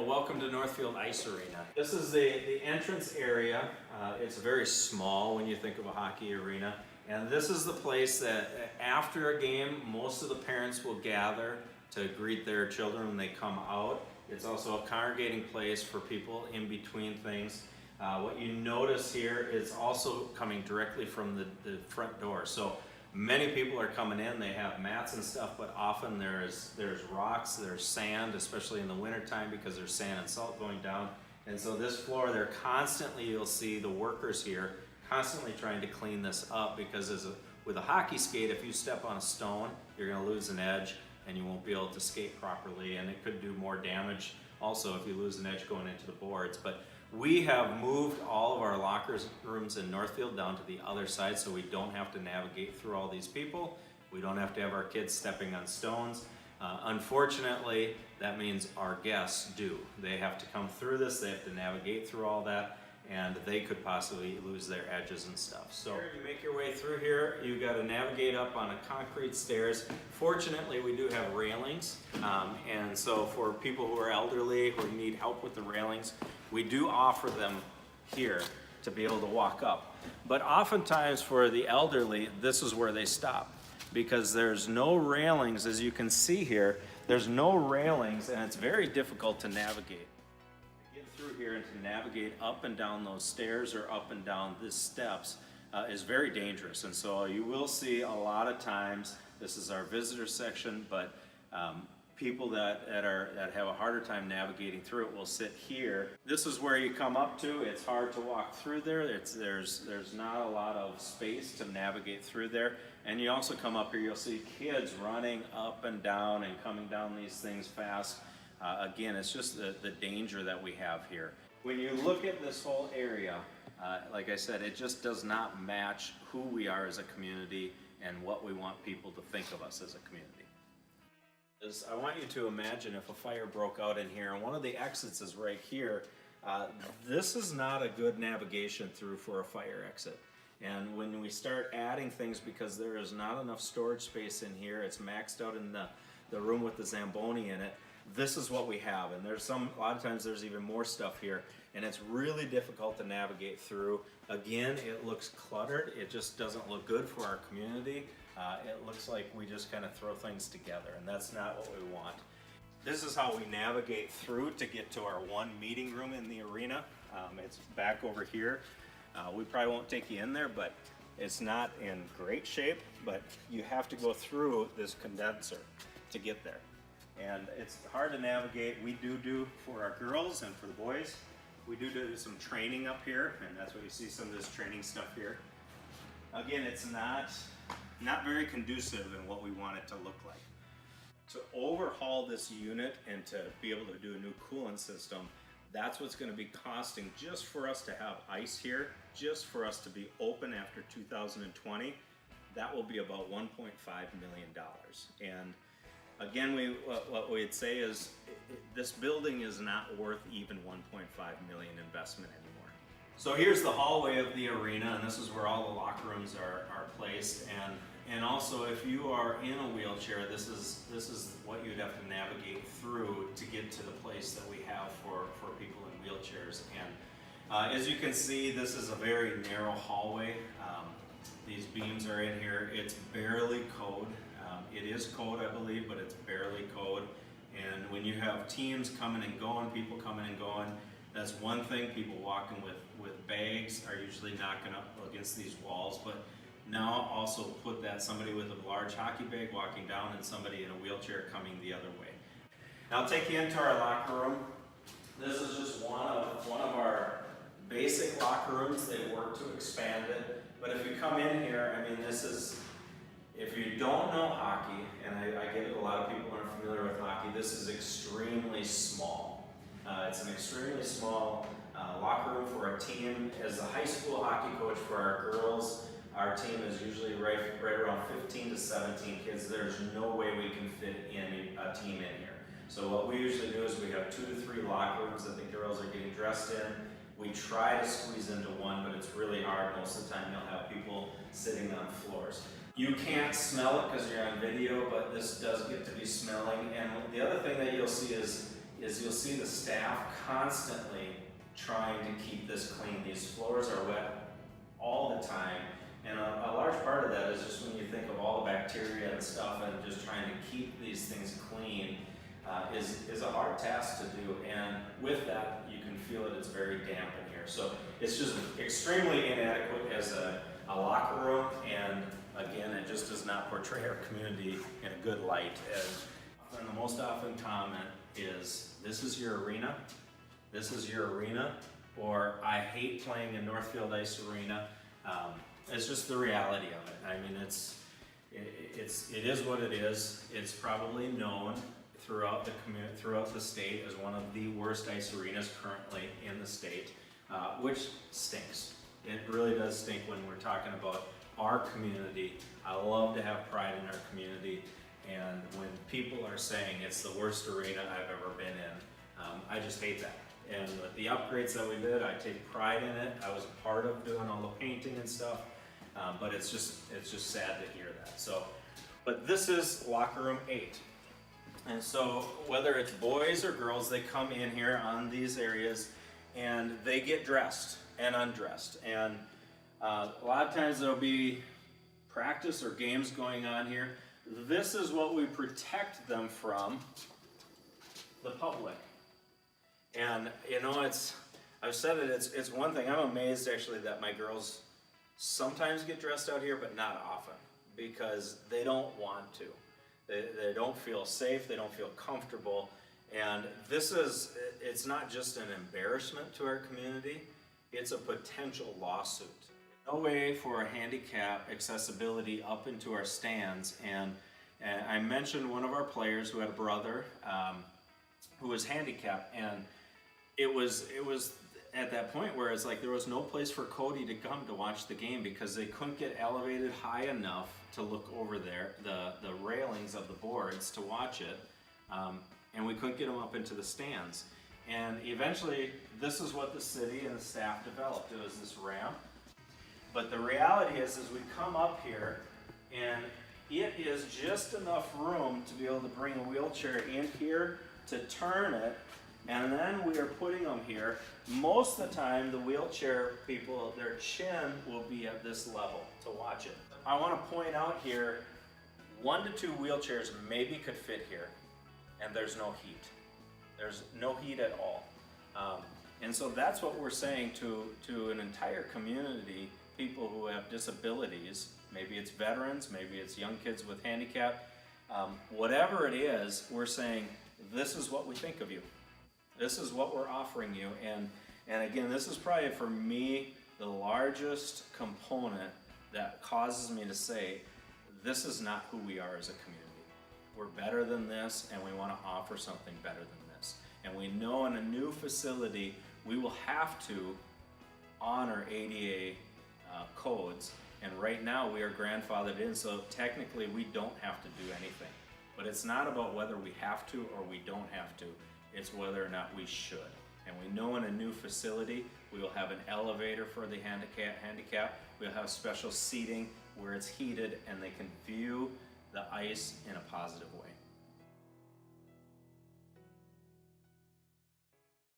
welcome to Northfield Ice Arena. This is the entrance area. It's very small when you think of a hockey arena. And this is the place that after a game, most of the parents will gather to greet their children when they come out. It's also a congregating place for people in between things. What you notice here is also coming directly from the front door. So many people are coming in, they have mats and stuff, but often there's rocks, there's sand, especially in the wintertime because there's sand and salt going down. And so this floor, they're constantly, you'll see the workers here constantly trying to clean this up because with a hockey skate, if you step on a stone, you're going to lose an edge and you won't be able to skate properly, and it could do more damage also if you lose an edge going into the boards. But we have moved all of our locker rooms in Northfield down to the other side so we don't have to navigate through all these people. We don't have to have our kids stepping on stones. Unfortunately, that means our guests do. They have to come through this, they have to navigate through all that, and they could possibly lose their edges and stuff. So you make your way through here, you got to navigate up on a concrete stairs. Fortunately, we do have railings, and so for people who are elderly, who need help with the railings, we do offer them here to be able to walk up. But oftentimes for the elderly, this is where they stop because there's no railings. As you can see here, there's no railings and it's very difficult to navigate. To get through here and to navigate up and down those stairs or up and down these steps is very dangerous. And so you will see a lot of times, this is our visitor section, but people that have a harder time navigating through it will sit here. This is where you come up to. It's hard to walk through there. There's not a lot of space to navigate through there. And you also come up here, you'll see kids running up and down and coming down these things fast. Again, it's just the danger that we have here. When you look at this whole area, like I said, it just does not match who we are as a community and what we want people to think of us as a community. I want you to imagine if a fire broke out in here and one of the exits is right here. This is not a good navigation through for a fire exit. And when we start adding things, because there is not enough storage space in here, it's maxed out in the room with the Zamboni in it, this is what we have. And there's a lot of times there's even more stuff here, and it's really difficult to navigate through. Again, it looks cluttered. It just doesn't look good for our community. It looks like we just kind of throw things together, and that's not what we want. This is how we navigate through to get to our one meeting room in the arena. It's back over here. We probably won't take you in there, but it's not in great shape, but you have to go through this condenser to get there. And it's hard to navigate. We do for our girls and for the boys. We do some training up here, and that's why you see some of this training stuff here. Again, it's not very conducive in what we want it to look like. To overhaul this unit and to be able to do a new coolant system, that's what's going to be costing just for us to have ice here, just for us to be open after 2020. That will be about $1.5 million. And again, what we'd say is this building is not worth even $1.5 million investment anymore. So here's the hallway of the arena, and this is where all the locker rooms are placed. And also, if you are in a wheelchair, this is what you'd have to navigate through to get to the place that we have for people in wheelchairs. And as you can see, this is a very narrow hallway. These beams are in here. It's barely code. It is code, I believe, but it's barely code. And when you have teams coming and going, people coming and going, that's one thing. People walking with bags are usually knocking up against these walls, but now also put that somebody with a large hockey bag walking down and somebody in a wheelchair coming the other way. Now I'll take you into our locker room. This is just one of our basic locker rooms. They work to expand it, but if you come in here, I mean, this is, if you don't know hockey, and I get it, a lot of people aren't familiar with hockey, this is extremely small. It's an extremely small locker room for a team. As a high school hockey coach for our girls, our team is usually right around 15 to 17 kids. There's no way we can fit in a team in here. So what we usually do is we have 2 to 3 locker rooms that the girls are getting dressed in. We try to squeeze into one, but it's really hard. Most of the time you'll have people sitting on floors. You can't smell it because you're on video, but this does get to be smelling. And the other thing that you'll see is is you'll see the staff constantly trying to keep this clean. These floors are wet all the time, and a large part of that is just when you think of all the bacteria and stuff, and just trying to keep these things clean is a hard task to do. And with that, you can feel that it's very damp in here. So it's just extremely inadequate as a locker room, and again, it just does not portray our community in a good light. And the most often comment is, "This is your arena, this is your arena," or "I hate playing in Northfield Ice Arena." It's just the reality of it. I mean, it is what it is. It's probably known throughout the state as one of the worst ice arenas currently in the state, which stinks. It really does stink when we're talking about our community. I love to have pride in our community, and when people are saying it's the worst arena I've ever been in, I just hate that. And with the upgrades that we did, I take pride in it. I was a part of doing all the painting and stuff, but it's just sad to hear that. So, but this is locker room 8. And so whether it's boys or girls, they come in here on these areas and they get dressed and undressed. And a lot of times there'll be practice or games going on here. This is what we protect them from, the public. And you know, I've said it, it's one thing. I'm amazed actually that my girls sometimes get dressed out here, but not often, because they don't want to. They don't feel safe, they don't feel comfortable, and it's not just an embarrassment to our community, it's a potential lawsuit. No way for handicap accessibility up into our stands, and I mentioned one of our players who had a brother who was handicapped, and it was at that point where it's like there was no place for Cody to come to watch the game because they couldn't get elevated high enough to look over there, the railings of the boards to watch it, and we couldn't get him up into the stands. And eventually, this is what the city and the staff developed. It was this ramp. But the reality is we come up here, and it is just enough room to be able to bring a wheelchair in here to turn it, and then we are putting them here. Most of the time, the wheelchair people, their chin will be at this level to watch it. I want to point out here, 1 to 2 wheelchairs maybe could fit here, and there's no heat. There's no heat at all. And so that's what we're saying to an entire community, people who have disabilities. Maybe it's veterans, maybe it's young kids with handicap. Whatever it is, we're saying, this is what we think of you. This is what we're offering you. And again, this is probably for me the largest component that causes me to say, this is not who we are as a community. We're better than this, and we want to offer something better than this. And we know in a new facility, we will have to honor ADA codes. And right now we are grandfathered in, so technically we don't have to do anything. But it's not about whether we have to or we don't have to. It's whether or not we should. And we know in a new facility, we will have an elevator for the handicap. We'll have special seating where it's heated and they can view the ice in a positive way.